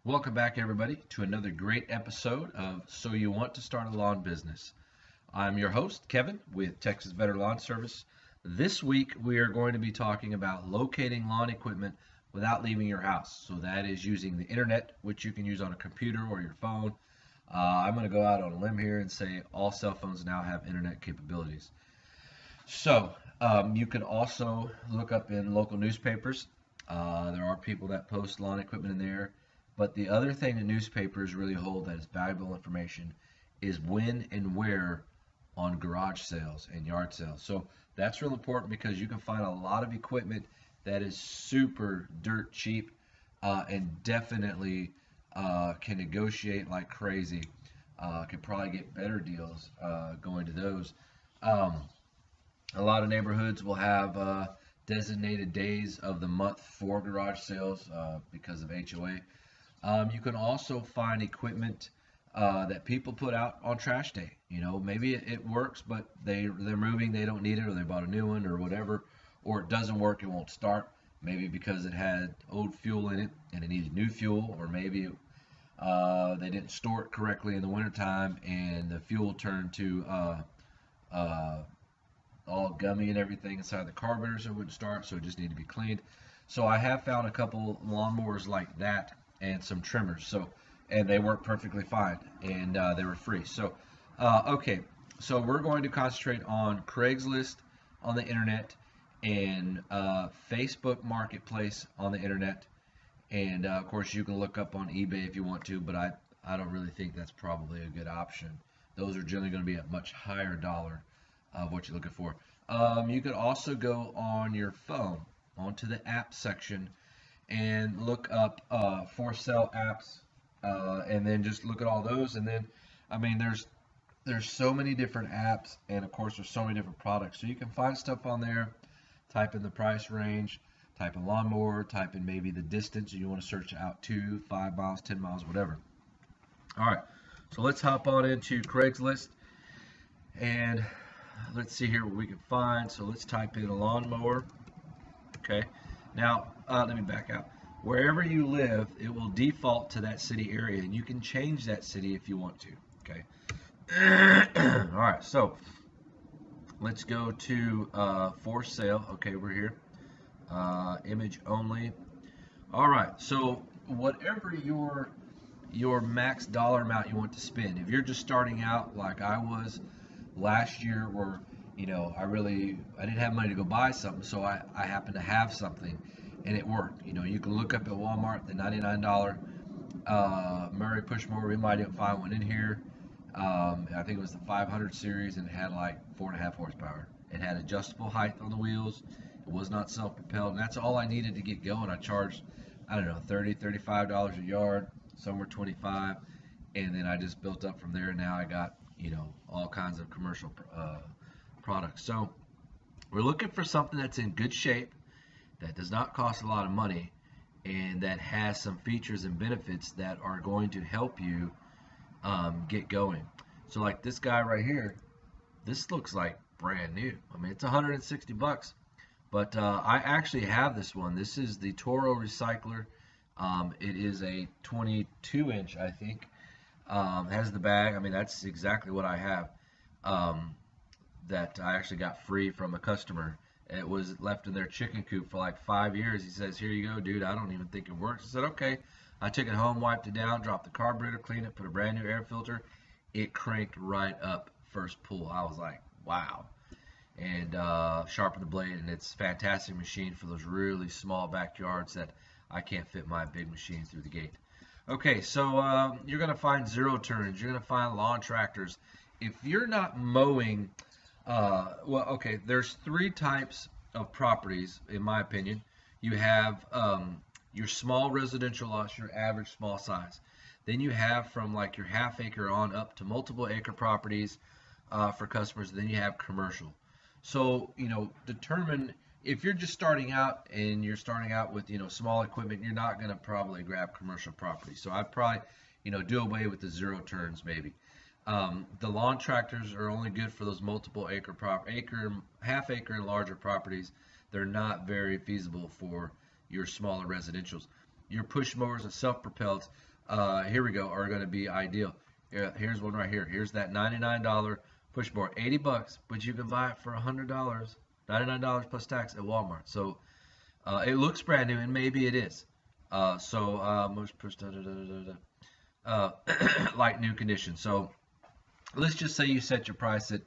Welcome back, everybody, to another great episode of So You Want to Start a Lawn Business. I'm your host, Kevin, with Texas Veteran Lawn Service. This week, we are going to be talking about locating lawn equipment without leaving your house. So that is using the internet, which you can use on a computer or your phone. I'm going to go out on a limb here and say all cell phones now have internet capabilities. So you can also look up in local newspapers. There are people that post lawn equipment in there. But the other thing the newspapers really hold that is valuable information is when and where on garage sales and yard sales. So that's real important because you can find a lot of equipment that is super dirt cheap and definitely can negotiate like crazy. Can probably get better deals going to those. Um, a lot of neighborhoods will have designated days of the month for garage sales because of HOA. You can also find equipment that people put out on trash day. You know, maybe it works, but they're moving, they don't need it, or they bought a new one, or whatever, or it doesn't work, it won't start. Maybe because it had old fuel in it and it needed new fuel, or maybe they didn't store it correctly in the wintertime and the fuel turned to uh, all gummy and everything inside the carburetor, so it wouldn't start, so it just needed to be cleaned. So I have found a couple lawnmowers like that and some trimmers. And they work perfectly fine, and they were free. Okay, so we're going to concentrate on Craigslist on the internet and Facebook Marketplace on the internet, and of course you can look up on eBay if you want to, but I don't really think that's probably a good option. Those are generally going to be a much higher dollar of what you're looking for. You could also go on your phone onto the app section and look up for sale apps, and then just look at all those. And then, I mean, there's so many different apps, and of course there's so many different products. So you can find stuff on there. Type in the price range, type in lawnmower, type in maybe the distance you want to search out to, 5 miles, 10 miles, whatever. All right, so let's hop on into Craigslist and let's see here what we can find. So let's type in a lawnmower. Okay. Now, let me back out. Wherever you live, it will default to that city area, and you can change that city if you want to. Okay. All right. So let's go to for sale. Okay, we're here. Image only. All right. So whatever your max dollar amount you want to spend, if you're just starting out like I was last year, where I didn't have money to go buy something, so I happened to have something and it worked. You can look up at Walmart the $99 Murray push mower. We might even find one in here. I think it was the 500 series, and it had like 4.5 horsepower. It had adjustable height on the wheels. It was not self-propelled, and that's all I needed to get going. I charged, I don't know, $30-$35 a yard, somewhere 25, and then I just built up from there. And now I got all kinds of commercial products. So we're looking for something that's in good shape, that does not cost a lot of money, and that has some features and benefits that are going to help you get going. So like this guy right here, this looks like brand new. I mean, it's 160 bucks, but I actually have this one. This is the Toro Recycler. It is a 22-inch, I think. Has the bag. I mean, that's exactly what I have. That I actually got free from a customer. It was left in their chicken coop for like 5 years. He says, "Here you go, dude. I don't even think it works." I said, "Okay." I took it home, wiped it down, dropped the carburetor, cleaned it, put a brand new air filter. It cranked right up first pull. I was like, wow. And sharpened the blade, and it's a fantastic machine for those really small backyards that I can't fit my big machine through the gate. Okay, so you're going to find zero turns. You're going to find lawn tractors. If you're not mowing, there's 3 types of properties, in my opinion. You have your small residential lots, your average small size. Then you have from like your half acre on up to multiple acre properties for customers. Then you have commercial. So, determine if you're just starting out and you're starting out with, small equipment, you're not going to probably grab commercial property. So I'd probably, do away with the zero turns maybe. The lawn tractors are only good for those multiple acre, half acre and larger properties. They're not very feasible for your smaller residentials. Your push mowers and self-propelled, here we go, are going to be ideal. Here's one right here. Here's that $99 push board, 80 bucks, but you can buy it for $100, $99 plus tax at Walmart. So it looks brand new, and maybe it is. Most push like new condition. So let's just say you set your price at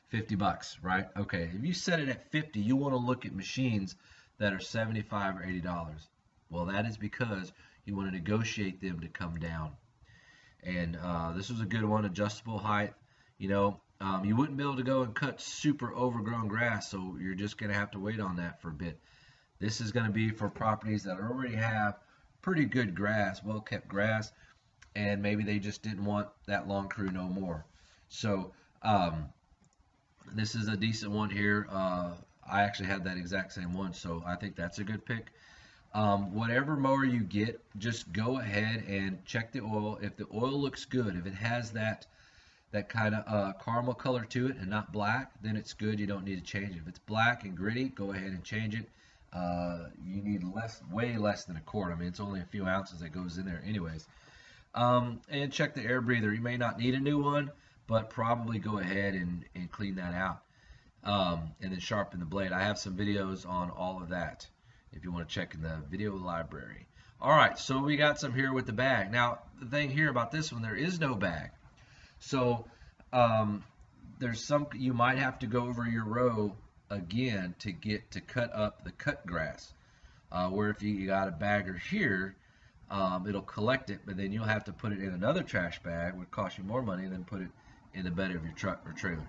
50 bucks, right? Okay, if you set it at 50, you want to look at machines that are 75 or $80. Well, that is because you want to negotiate them to come down. And this was a good one, adjustable height. You know, you wouldn't be able to go and cut super overgrown grass, so you're just going to have to wait on that for a bit. This is going to be for properties that already have pretty good grass, well-kept grass, and maybe they just didn't want that long crew no more. So this is a decent one here. I actually had that exact same one, so I think that's a good pick. Whatever mower you get, just go ahead and check the oil. If the oil looks good, if it has that kind of caramel color to it and not black, then it's good. You don't need to change it. If it's black and gritty, go ahead and change it. You need way less than a quart. I mean, it's only a few ounces that goes in there anyways. And check the air breather. You may not need a new one, but probably go ahead and clean that out. And then sharpen the blade. I have some videos on all of that if you want to check in the video library. Alright, so we got some here with the bag. Now, the thing here about this one, there is no bag. So, there's some, you might have to go over your row again to cut up the cut grass. Where if you got a bagger here, it'll collect it, but then you'll have to put it in another trash bag, would cost you more money than put it in the bed of your truck or trailer.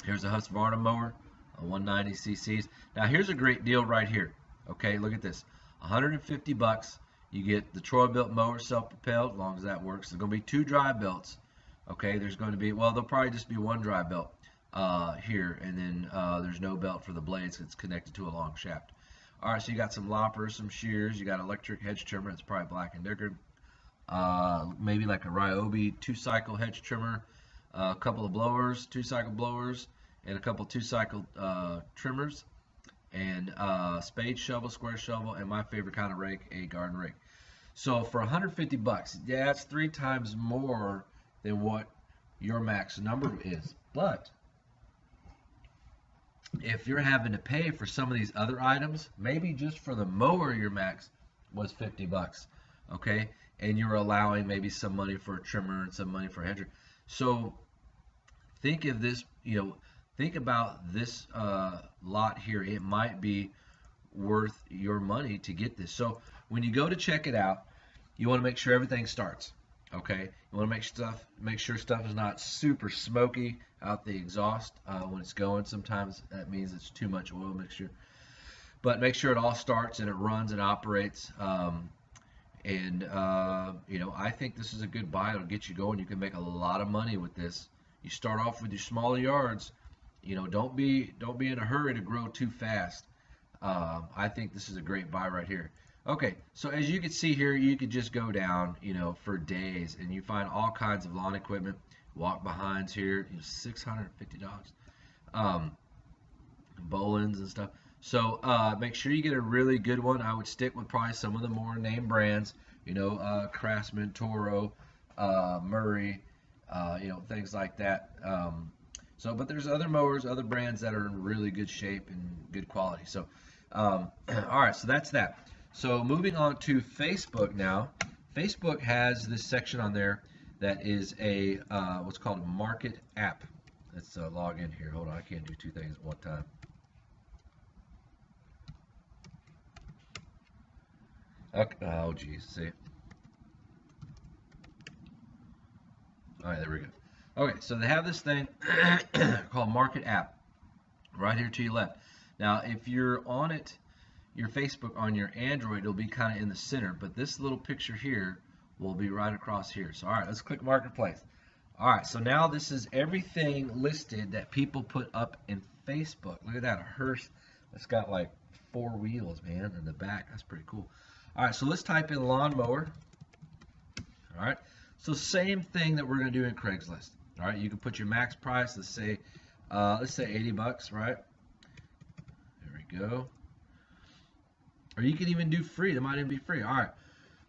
Here's a Husqvarna mower, a 190 cc's. Now here's a great deal right here. Okay, look at this, 150 bucks. You get the Troy-Bilt mower, self-propelled, as long as that works. There's going to be 2 dry belts. Okay, there's going to be, well, there'll probably just be 1 dry belt here, and then there's no belt for the blades. It's connected to a long shaft. All right, so you got some loppers, some shears. You got electric hedge trimmer. It's probably Black & Decker. Maybe like a RYOBI 2-cycle hedge trimmer. A couple of blowers, 2-cycle blowers, and a couple 2-cycle trimmers, and spade shovel, square shovel, and my favorite kind of rake, a garden rake. So for 150 bucks, yeah, that's 3 times more than what your max number is. But if you're having to pay for some of these other items, maybe just for the mower your max was 50 bucks, okay? And you're allowing maybe some money for a trimmer and some money for a hedger. So think of this, you know, think about this lot here. It might be worth your money to get this. So when you go to check it out, you want to make sure everything starts. Okay, you want to make sure stuff is not super smoky out the exhaust when it's going. Sometimes that means it's too much oil mixture. But make sure it all starts and it runs and operates. You know, I think this is a good buy. It'll get you going. You can make a lot of money with this. You start off with your smaller yards. You know, don't be in a hurry to grow too fast. I think this is a great buy right here. Okay, so as you can see here, you could just go down, you know, for days, and you find all kinds of lawn equipment, walk behinds here, you know, $650. Boulans and stuff. So make sure you get a really good one. I would stick with probably some of the more name brands, you know, Craftsman, Toro, Murray, you know, things like that. But there's other mowers, other brands that are in really good shape and good quality. So, all right, so that's that. So moving on to Facebook now. Facebook has this section on there that is a what's called a market app. Let's log in here. Hold on, I can't do 2 things at one time. Okay. Oh geez, see. All right, there we go. Okay, so they have this thing called Market App right here to your left. Now, if you're on it, your Facebook on your Android, it'll be kind of in the center, but this little picture here will be right across here. So, all right, let's click Marketplace. All right, so now this is everything listed that people put up in Facebook. Look at that, a hearse that's got like 4 wheels, man, in the back. That's pretty cool. All right, so let's type in lawnmower. All right, so same thing that we're going to do in Craigslist. All right, you can put your max price. Let's say 80 bucks, right? There we go. Or you can even do free. That might even be free. All right.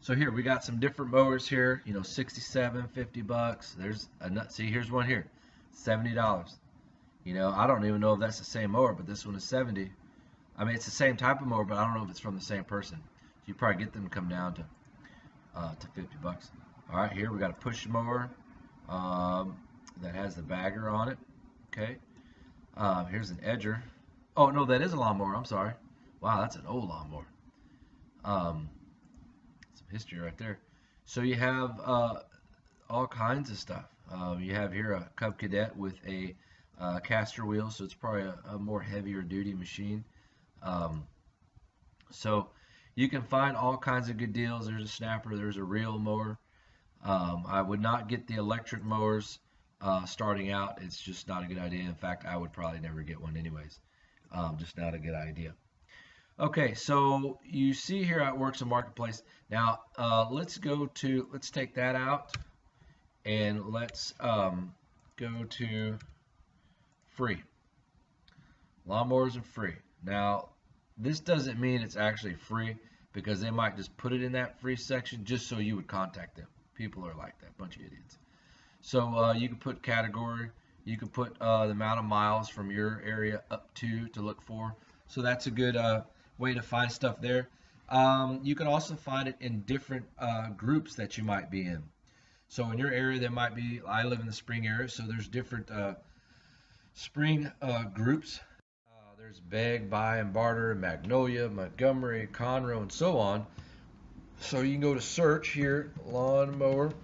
So here we got some different mowers here, you know, 67, 50 bucks. There's a nut. See, here's one here, $70. You know, I don't even know if that's the same mower, but this one is 70. I mean, it's the same type of mower, but I don't know if it's from the same person. So you probably get them to come down to 50 bucks. All right, here we got a push mower that has the bagger on it. Okay. Here's an edger. Oh no, that is a lawnmower. I'm sorry. Wow, that's an old lawnmower. Some history right there. So you have all kinds of stuff. You have here a Cub Cadet with a caster wheel, so it's probably a more heavier duty machine. So you can find all kinds of good deals. There's a snapper, there's a reel mower. I would not get the electric mowers starting out. It's just not a good idea. In fact, I would probably never get one anyways. Just not a good idea. Okay, so you see here how it works in Marketplace. Now let's take that out and let's go to free. Lawnmowers are free. Now this doesn't mean it's actually free, because they might just put it in that free section just so you would contact them. People are like that, bunch of idiots. So you can put category, you can put the amount of miles from your area up to look for. So that's a good way to find stuff there. You can also find it in different groups that you might be in. So in your area, there might be, I live in the spring area, so there's different spring groups. There's Beg, Buy, and Barter, Magnolia, Montgomery, Conroe, and so on. So you can go to search here, lawnmower,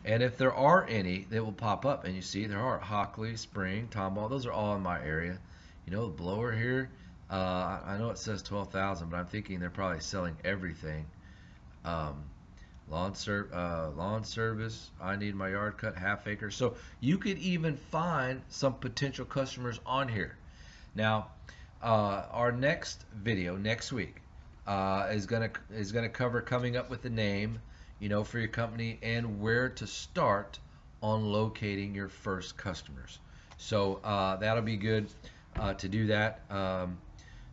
and if there are any, they will pop up. And you see there are Hockley, Spring, Tomball. Those are all in my area. You know, the blower here, I know it says 12,000, but I'm thinking they're probably selling everything. Lawn service, I need my yard cut, half acre. So you could even find some potential customers on here. Now, our next video next week is gonna cover coming up with the name, you know, for your company and where to start on locating your first customers. So that'll be good to do that.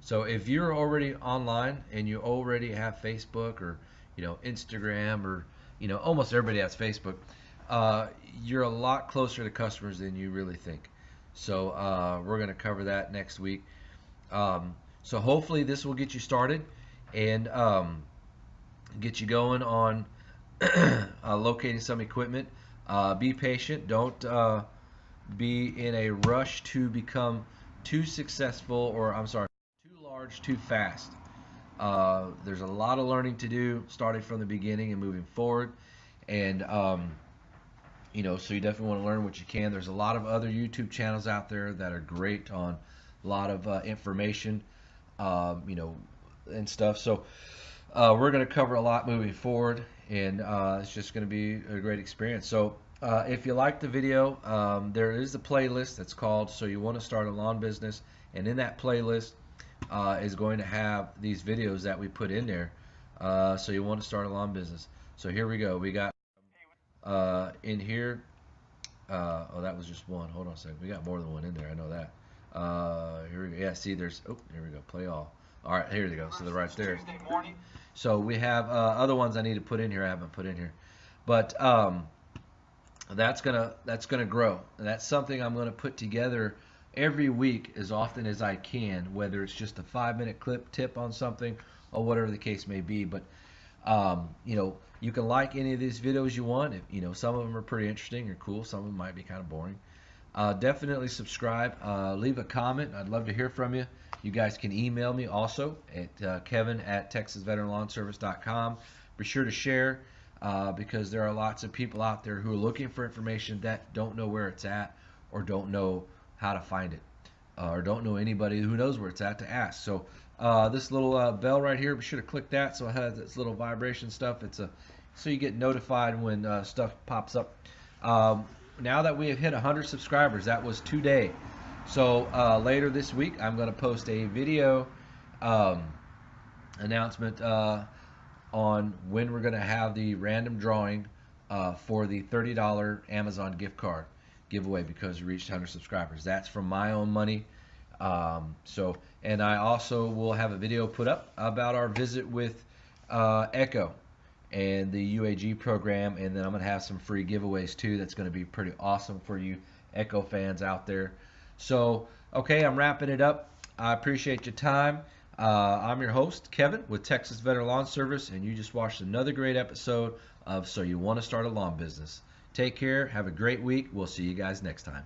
So if you're already online and you already have Facebook or, you know, Instagram, or, you know, almost everybody has Facebook, you're a lot closer to customers than you really think. So we're going to cover that next week. So hopefully this will get you started and get you going on locating some equipment. Be patient. Don't be in a rush to become too successful, or I'm sorry, too large too fast. There's a lot of learning to do, starting from the beginning and moving forward. And you know, so you definitely want to learn what you can. There's a lot of other YouTube channels out there that are great on a lot of information, you know, and stuff. So we're going to cover a lot moving forward, and it's just going to be a great experience. So if you like the video, there is a playlist that's called So You Want to Start a Lawn Business, and in that playlist is going to have these videos that we put in there. So you want to start a lawn business. So here we go. We got in here. Oh, that was just one. Hold on a second. We got more than one in there. I know that. Here we go. Yeah, see, there's. Oh, here we go. Play all. All right, here we go. So they're right there. So we have other ones I need to put in here. I haven't put in here, but that's gonna grow. And that's something I'm gonna put together every week as often as I can, whether it's just a 5-minute clip tip on something or whatever the case may be. But you know, you can like any of these videos you want. If, you know, some of them are pretty interesting or cool, some of them might be kind of boring. Definitely subscribe, leave a comment. I'd love to hear from you. You guys can email me also at kevin@texasveteranlawnservice.com. Be sure to share, because there are lots of people out there who are looking for information that don't know where it's at, or don't know how to find it, or don't know anybody who knows where it's at to ask. So this little bell right here, be sure to click that so it has this little vibration stuff. It's so you get notified when stuff pops up. Now that we have hit 100 subscribers, that was today. So later this week, I'm going to post a video announcement on when we're going to have the random drawing for the $30 Amazon gift card giveaway, because we reached 100 subscribers. That's from my own money. And I also will have a video put up about our visit with Echo and the UAG program, and then I'm going to have some free giveaways too. That's going to be pretty awesome for you Echo fans out there. So, okay, I'm wrapping it up. I appreciate your time. I'm your host, Kevin, with Texas Veteran Lawn Service, and you just watched another great episode of So You Want to Start a Lawn Business. Take care. Have a great week. We'll see you guys next time.